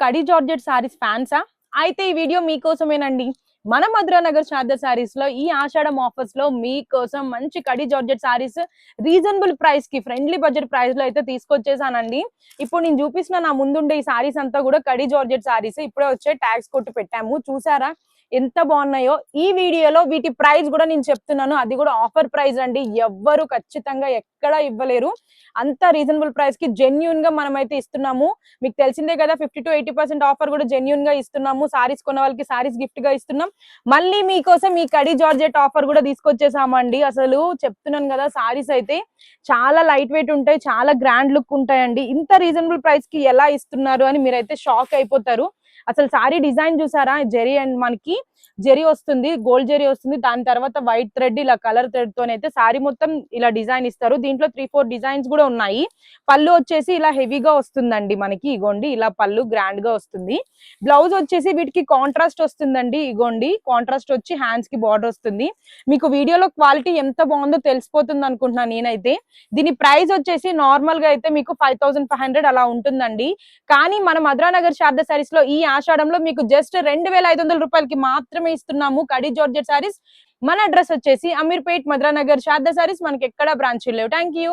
కడి georgette saris ఫ్యాన్సా? అయితే ఈ video మీకోసమేనండి. మన మధురా నగర్ శారద సారీస్ లో ఈ ఆషాఢం ఆఫర్స్ లో మీకోసం మంచి కడి జార్జెట్ సారీస్ రీజనబుల్ ప్రైస్ కి ఫ్రెండ్లీ బడ్జెట్ ప్రైస్ లో అయితే తీసుకొచ్చేసానండి. ఇప్పుడు నేను చూపిస్తున్న నా ముందుండే ఈ సారీస్ అంతా కూడా కడి జార్జెట్ సారీస్ ఇప్పుడే వచ్చే ట్యాగ్స్ కొట్టి పెట్టాము. చూసారా ఎంత బాగున్నాయో. ఈ వీడియోలో వీటి ప్రైస్ కూడా నేను చెప్తున్నాను. అది కూడా ఆఫర్ ప్రైస్ అండి. ఎవ్వరు ఖచ్చితంగా ఎక్కడా ఇవ్వలేరు. అంత రీజనబుల్ ప్రైస్ కి జెన్యూన్ గా మనమైతే ఇస్తున్నాము. మీకు తెలిసిందే కదా 50-80% ఆఫర్ కూడా జెన్యూన్ గా ఇస్తున్నాము. సారీస్ కొన్న వాళ్ళకి సారీస్ గిఫ్ట్ గా ఇస్తున్నాం. మళ్ళీ మీకోసం ఈ కడి జార్జెట్ ఆఫర్ కూడా తీసుకొచ్చేసామండి. అసలు చెప్తున్నాను కదా, సారీస్ అయితే చాలా లైట్ వెయిట్ ఉంటాయి, చాలా గ్రాండ్ లుక్ ఉంటాయండి. ఇంత రీజనబుల్ ప్రైస్ కి ఎలా ఇస్తున్నారు అని మీరైతే షాక్ అయిపోతారు. అసలు సారీ డిజైన్ చూసారా, జెరీ అండ్ మనకి జెరీ వస్తుంది, గోల్డ్ జెరీ వస్తుంది. దాని తర్వాత వైట్ థ్రెడ్ ఇలా కలర్ థ్రెడ్ తోనైతే సారీ మొత్తం ఇలా డిజైన్ ఇస్తారు. దీంట్లో 3-4 డిజైన్స్ కూడా ఉన్నాయి. పళ్ళు వచ్చేసి ఇలా హెవీగా వస్తుందండి మనకి. ఇగోండి ఇలా పళ్ళు గ్రాండ్ గా వస్తుంది. బ్లౌజ్ వచ్చేసి వీటికి కాంట్రాస్ట్ వస్తుందండి. ఇగోండి కాంట్రాస్ట్ వచ్చి హ్యాండ్స్ కి బార్డర్ వస్తుంది. మీకు వీడియోలో క్వాలిటీ ఎంత బాగుందో తెలిసిపోతుంది అనుకుంటున్నాను నేనైతే. దీని ప్రైస్ వచ్చేసి నార్మల్ గా అయితే మీకు 5500 అలా ఉంటుందండి. కానీ మన మధురా నగర్ శారద సారీస్ లో ఈ ఆషాఢంలో మీకు జస్ట్ 2500 రూపాయలకి మాత్రమే ఇస్తున్నాము కడి జార్జెట్ సారీస్. మన అడ్రస్ వచ్చేసి అమీర్పేట్ మధురా నగర్ శారద సారీస్. మనకి ఎక్కడ బ్రాంచ్ లేవు. Thank you.